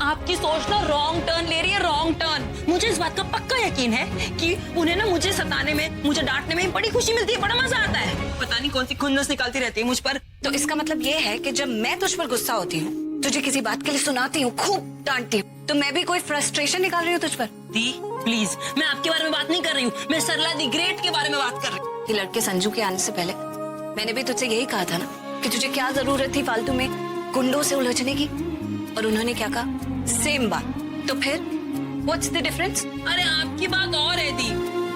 आपकी सोच ना रॉन्ग टर्न ले रही है, रॉन्ग टर्न। मुझे इस बात का पक्का यकीन है कि उन्हें ना मुझे सताने में, मुझे डांटने में बड़ी खुशी मिलती है, बड़ा मजा आता है। पता नहीं कौन सी खुन्नस निकालती रहती है मुझ पर। तो इसका मतलब ये है कि जब मैं तुझ पर गुस्सा होती हूँ, तुझे किसी बात के लिए सुनाती हूँ, खूब डांटती हूँ, तो मैं भी कोई फ्रस्ट्रेशन निकाल रही हूँ तुझ पर? दी प्लीज, मैं आपके बारे में बात नहीं कर रही हूँ, मैं सरला दी ग्रेट के बारे में बात कर रही हूँ। ये लड़के संजू के आने से पहले मैंने भी तुझसे यही कहा था ना कि तुझे क्या जरूरत थी फालतू में गुंडों से उलझने की, और उन्होंने क्या कहा? सेम बात। तो फिर व्हाट्स द डिफरेंस? अरे आपकी बात और है दी,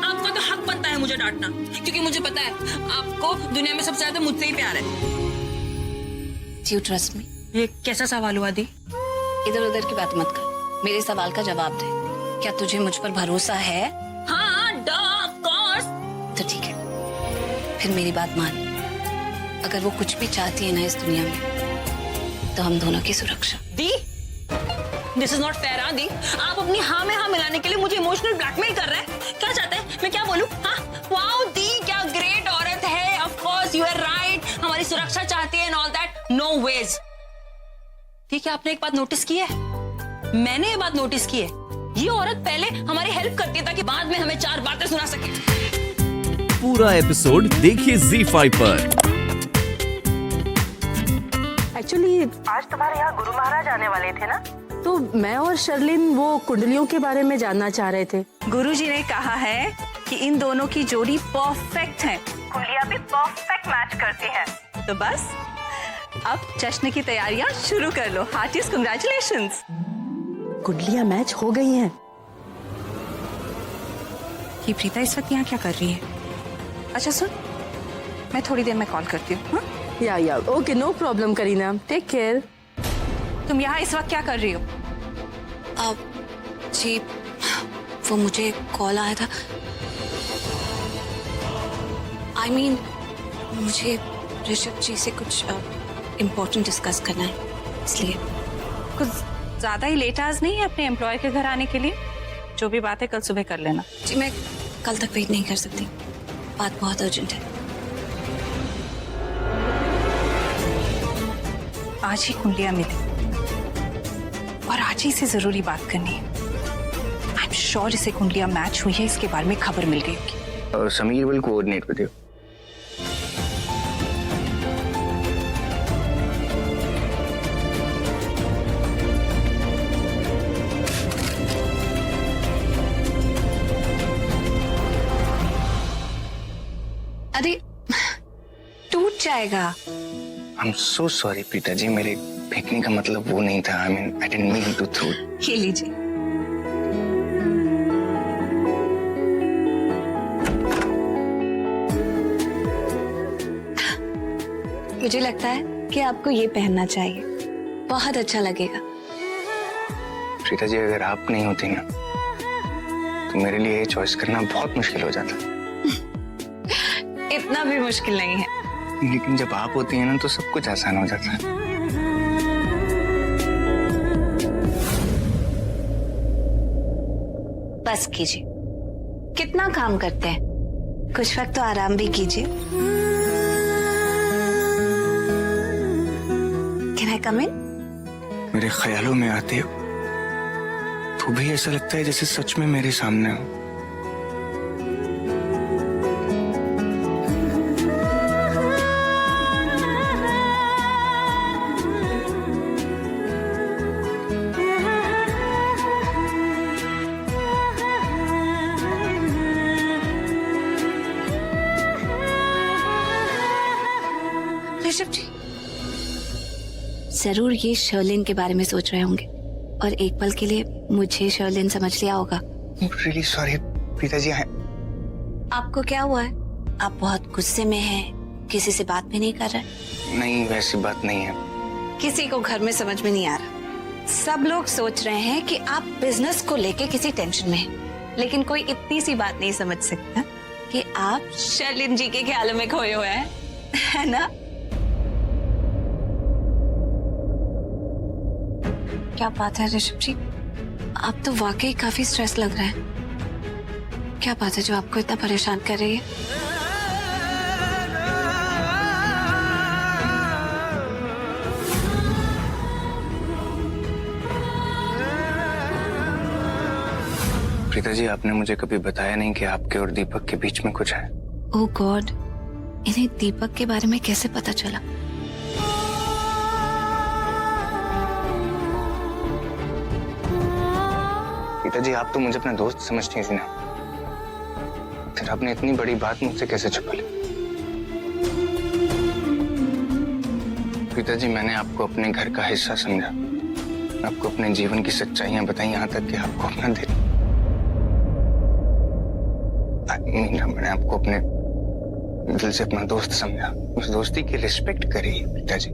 आपका तो हक बनता है मुझे डांटना, क्योंकि मुझे पता है आपको दुनिया में सबसे ज्यादा मुझसे ही प्यार है। Do you trust me? ये कैसा सवाल हुआ दी? इधर उधर की बात मत कर, मेरे सवाल का जवाब दे। क्या तुझे मुझ पर भरोसा है? हाँ, ऑफ कोर्स। तो ठीक है, फिर मेरी बात मान। अगर वो कुछ भी चाहती है ना इस दुनिया में, तो हम दोनों की सुरक्षा। दी, दिस इज नॉट फेयर। दी, आप अपनी हाँ में हाँ मिलाने के लिए मुझे इमोशनल ब्लैकमेल कर रहे हैं। क्या चाहते हैं, मैं क्या बोलूं? हाँ, वाओ दी, क्या ग्रेट औरत है। Of course you are right, हमारी सुरक्षा चाहती है and all that. No ways. ठीक है, आपने एक बात नोटिस की है, मैंने ये बात नोटिस की है, ये औरत पहले हमारी हेल्प करती है ताकि बाद में हमें चार बातें सुना सके। पूरा एपिसोड देखिए ZEE5 पर। एक्चुअली आज तुम्हारे यहाँ गुरु महाराज आने वाले थे ना, तो मैं और शर्लिन वो कुंडलियों के बारे में जानना चाह रहे थे। गुरुजी ने कहा है कि इन दोनों की जोड़ी परफेक्ट है, कुंडलियां भी परफेक्ट मैच करती हैं। तो बस अब जश्न की तैयारियां शुरू कर लो। Heartiest congratulations. कुंडलियां मैच हो गई हैं। ये प्रीता इस वक्त यहाँ क्या कर रही है? अच्छा सुन, मैं थोड़ी देर में कॉल करती हूँ। हाँ? या okay, no problem Kareena, take care. तुम यहाँ इस वक्त क्या कर रही हो? जी वो मुझे कॉल आया था। I mean, मुझे ऋषभ जी से कुछ इम्पोर्टेंट डिस्कस करना है, इसलिए। कुछ ज्यादा ही लेट आज नहीं है अपने एम्प्लॉय के घर आने के लिए? जो भी बात है कल सुबह कर लेना। जी मैं कल तक वेट नहीं कर सकती, बात बहुत अर्जेंट है। आज ही कुंडलियां मिली और आज ही से जरूरी बात करनी है। आई एम श्योर इसे कुंडलियां मैच हुई है, इसके बारे में खबर मिल गई होगी। Sameer will coordinate with you. अरे टूट जाएगा। I am so sorry Preeta ji, मेरे फेंकने का मतलब वो नहीं था। I mean I didn't mean to throw. ये लीजिए। मुझे लगता है कि आपको ये पहनना चाहिए, बहुत अच्छा लगेगा। प्रीता जी, अगर आप नहीं होती ना तो मेरे लिए ये चॉइस करना बहुत मुश्किल हो जाता। इतना भी मुश्किल नहीं है। लेकिन जब आप होती हैं ना तो सब कुछ आसान हो जाता है। बस कीजिए, कितना काम करते हैं, कुछ वक्त तो आराम भी कीजिए। कैन आई कम इन? मेरे ख्यालों में आते हो तो भी ऐसा लगता है जैसे सच में मेरे सामने हो। ऋषभ जी जरूर ये शर्लिन के बारे में सोच रहे होंगे, और एक पल के लिए मुझे शर्लिन समझ लिया होगा। रियली सॉरी प्रीता जी। आपको क्या हुआ है? आप बहुत गुस्से में हैं, किसी से बात भी नहीं कर रहे? नहीं, वैसी बात नहीं है। किसी को घर में समझ में नहीं आ रहा। सब लोग सोच रहे हैं कि आप बिजनेस को लेके किसी टेंशन में हैं, लेकिन कोई इतनी सी बात नहीं समझ सकता कि आप शर्लिन जी के ख्यालों में खोए हुए हैं, है ना? क्या बात है ऋषभ जी, आप तो वाकई काफी स्ट्रेस लग रहा है। क्या बात है जो आपको इतना परेशान कर रही है? प्रीता जी, आपने मुझे कभी बताया नहीं कि आपके और दीपक के बीच में कुछ है। ओह गॉड, इन्हें दीपक के बारे में कैसे पता चला? प्रीता जी, आप तो मुझे अपना दोस्त समझती थी ना, फिर आपने इतनी बड़ी बात मुझसे कैसे छुपा ली? प्रीता जी, मैंने आपको अपने घर का हिस्सा समझा, आपको अपने जीवन की सच्चाइयां बताई, यहां तक कि आपको अपना दिल, मैंने आपको अपने दिल से अपना दोस्त समझा, उस दोस्ती की रिस्पेक्ट करी प्रीता जी।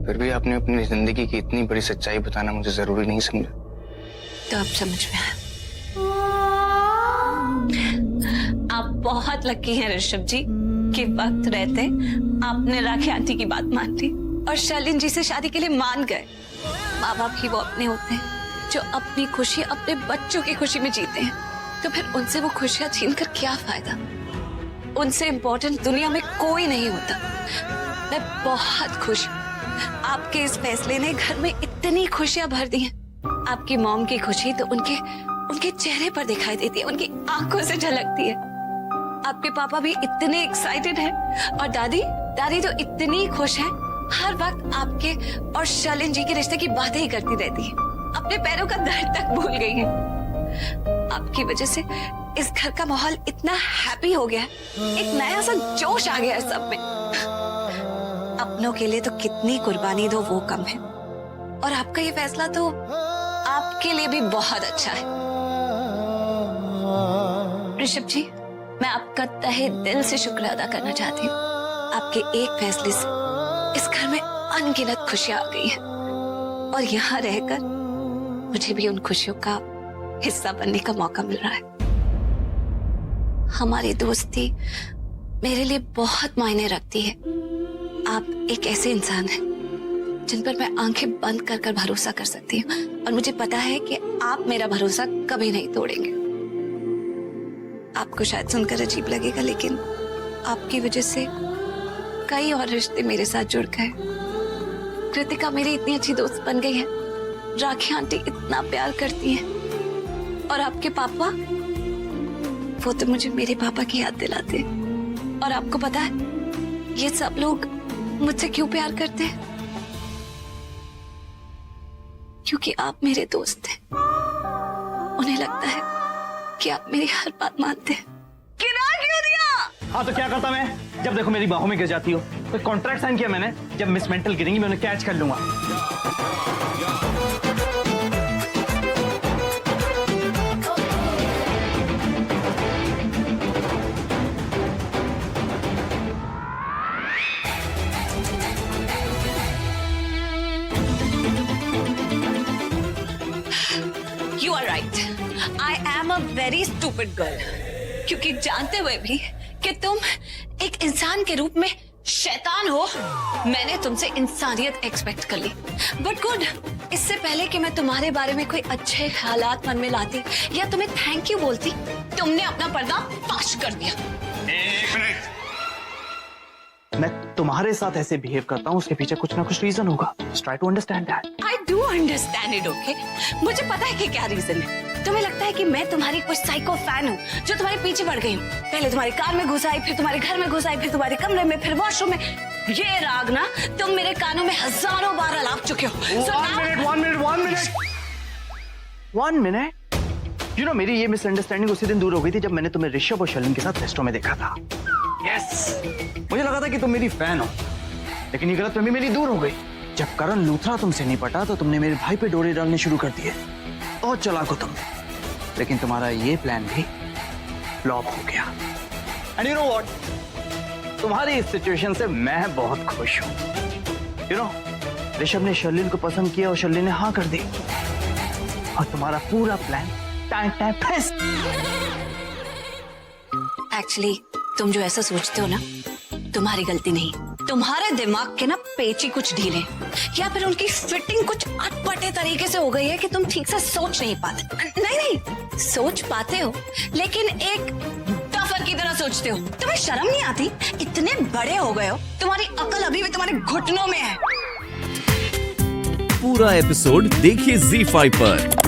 फिर भी आपने अपनी जिंदगी की इतनी बड़ी सच्चाई बताना मुझे जरूरी नहीं समझा। तो अब समझ में आया। आप बहुत लकी हैं ऋषभ जी कि वक्त रहते आपने राखी आंटी की बात मान ली और शर्लिन जी से शादी के लिए मान गए। माँ बाप ही वो अपने होते हैं जो अपनी खुशी अपने बच्चों की खुशी में जीते हैं, तो फिर उनसे वो खुशियां छीन कर क्या फायदा? उनसे इम्पोर्टेंट दुनिया में कोई नहीं होता। मैं बहुत खुश हूँ, आपके इस फैसले ने घर में इतनी खुशियां भर दी हैं। आपकी मॉम की खुशी तो उनके चेहरे पर दिखाई देती है, उनकी आंखों से झलकती है। आपके पापा भी इतने एक्साइटेड हैं और दादी तो इतनी खुश है, हर वक्त आपके और शर्लिन जी के रिश्ते की बातें ही करती रहती है, अपने पैरों का दर्द तक भूल गई है। आपकी वजह से इस घर का माहौल इतना हैप्पी हो गया है, एक नया सा जोश आ गया है सब में। अपनों के लिए तो कितनी कुर्बानी दो वो कम है, और आपका ये फैसला तो आपके लिए भी बहुत अच्छा है। ऋषभ जी, मैं आपका तहे दिल से शुक्र अदा करना चाहती हूँ। आपके एक फैसले से इस घर में अनगिनत खुशियां आ गई हैं, और यहाँ रहकर मुझे भी उन खुशियों का हिस्सा बनने का मौका मिल रहा है। हमारी दोस्ती मेरे लिए बहुत मायने रखती है। आप एक ऐसे इंसान हैं जिन पर मैं आंखें बंद कर कर भरोसा कर सकती हूँ, और मुझे पता है कि आप मेरा भरोसा कभी नहीं तोड़ेंगे। आपको शायद सुनकर अजीब लगेगा, लेकिन आपकी वजह से कई और रिश्ते मेरे साथ जुड़ गए। कृतिका मेरी इतनी अच्छी दोस्त बन गई है, राखी आंटी इतना प्यार करती हैं, और आपके पापा, वो तो मुझे मेरे पापा की याद दिलाते हैं। और आपको पता है ये सब लोग मुझसे क्यों प्यार करते हैं? क्योंकि आप मेरे दोस्त हैं। उन्हें लगता है कि आप मेरी हर बात मानते हैं। गिरा क्यों दिया? हाँ तो क्या करता मैं? जब देखो मेरी बाहों में गिर जाती हो। तो कॉन्ट्रैक्ट साइन किया मैंने, जब मिस मेंटल गिरेंगी मैं उन्हें कैच कर लूंगा। You are right. I am a very stupid girl. क्योंकि जानते हुए भी कि तुम एक इंसान के रूप में शैतान हो, मैंने तुमसे इंसानियत एक्सपेक्ट कर ली। बट गुड, इससे पहले कि मैं तुम्हारे बारे में कोई अच्छे ख्यालात मन में लाती या तुम्हें थैंक यू बोलती, तुमने अपना पर्दा फाश कर दिया। एक मिनट, मैं तुम्हारे साथ ऐसे बिहेव करता हूँ, उसके पीछे कुछ ना कुछ रीजन होगा। Try to understand that. I do understand it, okay? मुझे पता है कि क्या रीजन है। तुम्हें लगता है कि मैं तुम्हारी कोई साइको फैन हूँ जो तुम्हारे पीछे पड़ गई हूँ। पहले तुम्हारी कार में घुस आई, फिर तुम्हारे घर में घुस आई, फिर तुम्हारे कमरे में, फिर वॉशरूम में। ये राग ना तुम मेरे कानों में हजारों बार अलाप चुके हो। One minute. You know, मेरी ये मिसअंडरस्टैंडिंग उसी दिन दूर हो गई थी जब मैंने तुम्हें ऋषभ और शर्लिन के साथ रेस्टोरेंट में देखा था। Yes. मुझे लगा था कि तुम मेरी फैन हो, लेकिन ये गलतफहमी मेरी दूर हो गई। जब करण लूथरा तुमसे नहीं पटा तो तुमने मेरे भाई पे डोरे डालने शुरू कर दिए। बहुत चालाक हो तुम, लेकिन तुम्हारा ये प्लान भी फ्लॉप हो गया। एंड यू नो व्हाट, तुम्हारी इस सिचुएशन से मैं बहुत खुश हूं। यू नो, ऋषभ ने शर्लिन को पसंद किया और शर्लिन ने हाँ कर दी, और तुम्हारा पूरा प्लान एक्चुअली तुम जो ऐसा सोचते हो ना, तुम्हारी गलती नहीं। तुम्हारे दिमाग के ना पेच ही कुछ ढीले, या फिर उनकी फिटिंग कुछ अटपटे तरीके से हो गई है कि तुम ठीक से सोच नहीं पाते। नहीं, सोच पाते हो, लेकिन एक डफर की तरह सोचते हो। तुम्हें शर्म नहीं आती? इतने बड़े हो गए हो, तुम्हारी अकल अभी भी तुम्हारे घुटनों में है। पूरा एपिसोड देखिए ZEE5 पर।